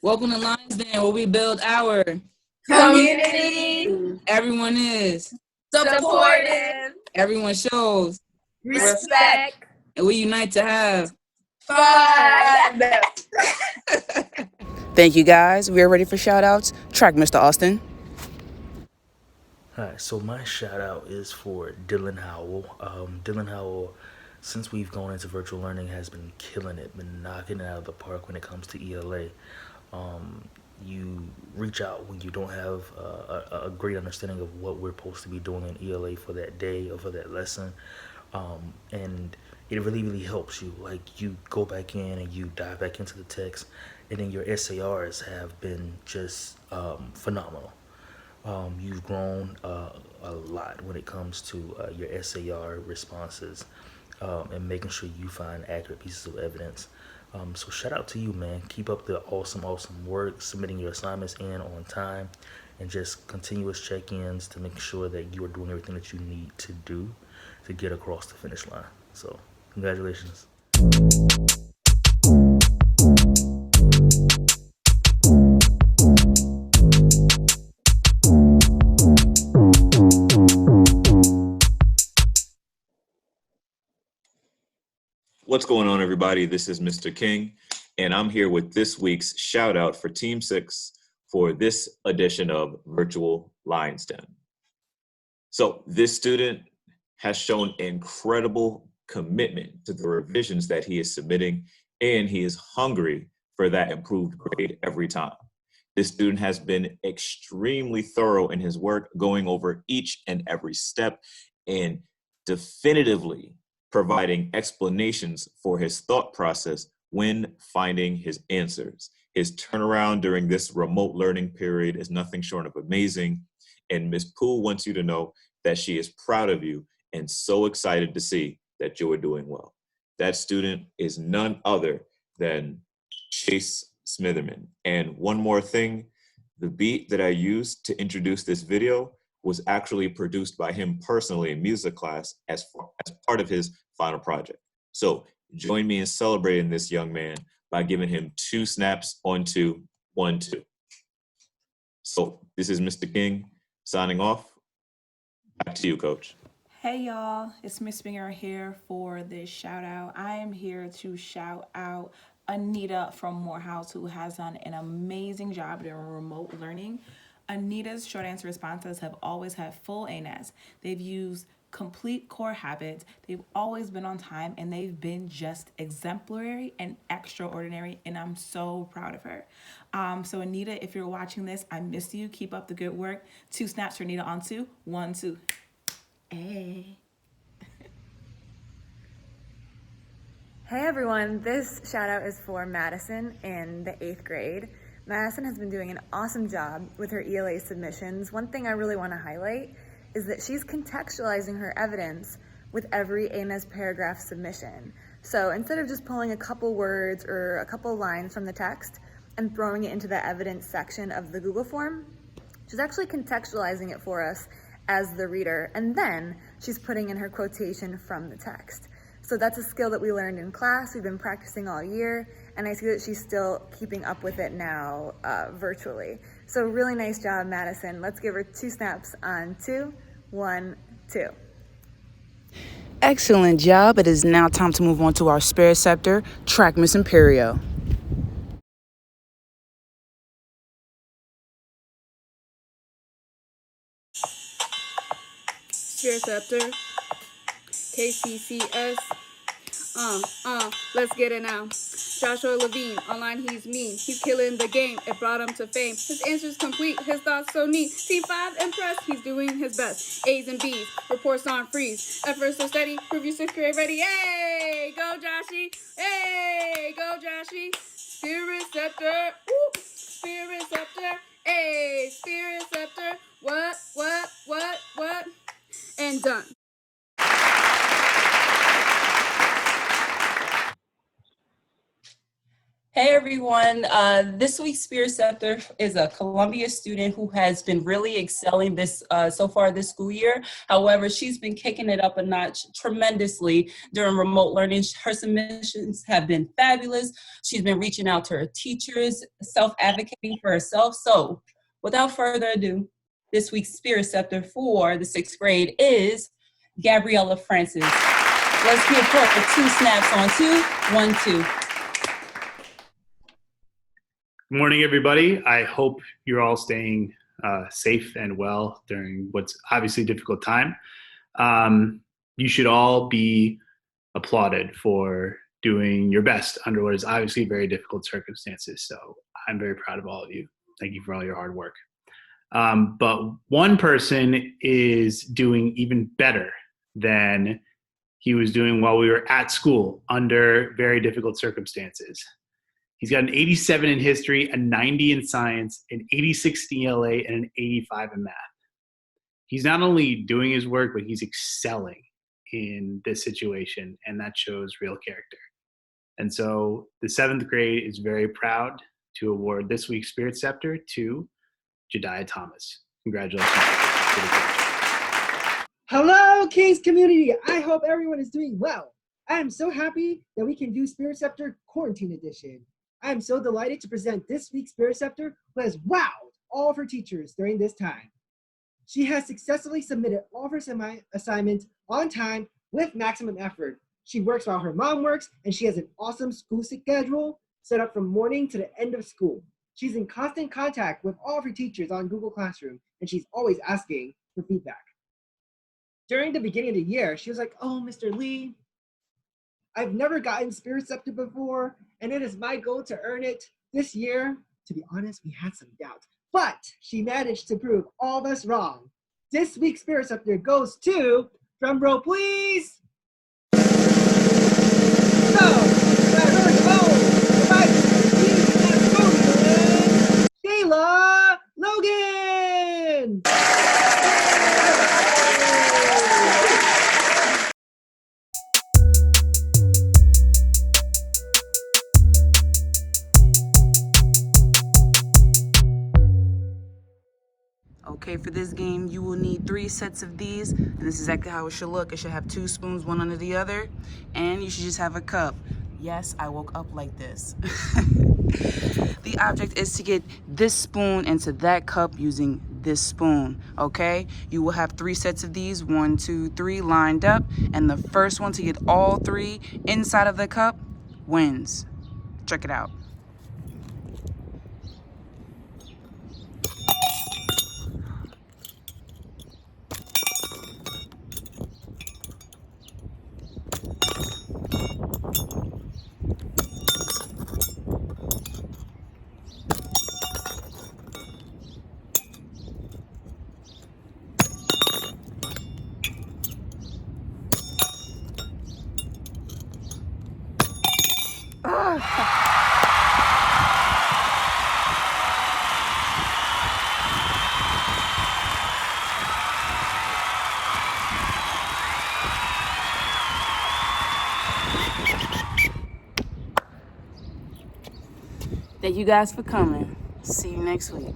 Welcome to Lions Den, where we build our community. Everyone is Supportive. Everyone shows, Respect. and we unite to have Fun. Thank you, guys. We are ready for shout-outs. Track, Mr. Austin. All right, so my shout out is for Dylan Howell. Dylan Howell, since we've gone into virtual learning, has been killing it, been knocking it out of the park when it comes to ELA. You reach out when you don't have a great understanding of what we're supposed to be doing in ELA for that day or for that lesson. And it really, really helps you. Like, you go back in and you dive back into the text, and then your SARs have been just phenomenal. You've grown a lot when it comes to your SAR responses and making sure you find accurate pieces of evidence. So shout out to you, man. Keep up the awesome work, submitting your assignments in on time, and just continuous check-ins to make sure that you are doing everything that you need to do to get across the finish line. So congratulations. What's going on, everybody? This is Mr. King, and I'm here with this week's shout out for Team 6 for this edition of Virtual Lions Den. So this student has shown incredible commitment to the revisions that he is submitting, and he is hungry for that improved grade every time. This student has been extremely thorough in his work, going over each and every step and definitively providing explanations for his thought process when finding his answers. His turnaround during this remote learning period is nothing short of amazing, and Ms. Poole wants you to know that she is proud of you and so excited to see that you are doing well. That student is none other than Chase Smitherman. And one more thing, the beat that I used to introduce this video was actually produced by him personally in music class as part of his final project. So join me in celebrating this young man by giving him 2 snaps on 2, 1, 2. So this is Mr. King signing off. Back to you, Coach. Hey y'all, it's Miss Springer here for this shout out. I am here to shout out Anita from Morehouse, who has done an amazing job during remote learning. Anita's short answer responses have always had full ANAs. They've used complete core habits. They've always been on time, and they've been just exemplary and extraordinary, and I'm so proud of her. So Anita, if you're watching this, I miss you. Keep up the good work. 2 snaps for Anita on 2, 1, 2. Hey. Hey everyone, this shout out is for Madison in the 8th grade. Madison has been doing an awesome job with her ELA submissions. One thing I really want to highlight is that she's contextualizing her evidence with every ANAS paragraph submission. So instead of just pulling a couple words or a couple lines from the text and throwing it into the evidence section of the Google form, she's actually contextualizing it for us as the reader, and then she's putting in her quotation from the text. So that's a skill that we learned in class. We've been practicing all year, and I see that she's still keeping up with it now virtually. So really nice job, Madison. Let's give her 2 snaps on 2, 1, 2. Excellent job. It is now time to move on to our spare scepter, Track, Miss Imperio. Sphere Scepter, Kccs, let's get it now. Joshua Levine, online he's mean, he's killing the game, it brought him to fame. His answers complete, his thoughts so neat. Team 5 impressed, he's doing his best. A's and B's, reports on freeze. Efforts so steady, prove your 6th grade ready. Hey, go Joshy, hey, go Joshy. Spirit Scepter, woo, Spirit Scepter, hey, Spirit Scepter. What, and done. Hey everyone, this week's Spirit Scepter is a Columbia student who has been really excelling this so far this school year. However, she's been kicking it up a notch tremendously during remote learning. Her submissions have been fabulous. She's been reaching out to her teachers, self-advocating for herself. So without further ado, this week's Spirit Scepter for the 6th grade is Gabriella Francis. Let's give her 2 snaps on 2, 1, 2. Good morning, everybody. I hope you're all staying safe and well during what's obviously a difficult time. You should all be applauded for doing your best under what is obviously very difficult circumstances. So I'm very proud of all of you. Thank you for all your hard work. But one person is doing even better than he was doing while we were at school under very difficult circumstances. He's got an 87 in history, a 90 in science, an 86 in ELA, and an 85 in math. He's not only doing his work, but he's excelling in this situation, and that shows real character. And so the 7th grade is very proud to award this week's Spirit Scepter to Jediah Thomas. Congratulations. Hello, Kings community. I hope everyone is doing well. I am so happy that we can do Spirit Scepter Quarantine Edition. I am so delighted to present this week's Spirit Scepter who has wowed all of her teachers during this time. She has successfully submitted all of her assignments on time with maximum effort. She works while her mom works, and she has an awesome school schedule set up from morning to the end of school. She's in constant contact with all of her teachers on Google Classroom, and she's always asking for feedback. During the beginning of the year, she was like, "Oh, Mr. Lee, I've never gotten Spirit Scepter before, and it is my goal to earn it this year." To be honest, we had some doubts, but she managed to prove all of us wrong. This week's Spirit Scepter goes to, drum roll please. So, Shayla Logan. Okay, for this game, you will need 3 sets of these, and this is exactly how it should look. It should have 2 spoons, one under the other, and you should just have a cup. Yes, I woke up like this. The object is to get this spoon into that cup using this spoon, okay? You will have 3 sets of these, 1, 2, 3, lined up, and the first one to get all 3 inside of the cup wins. Check it out. Thank you guys for coming. See you next week.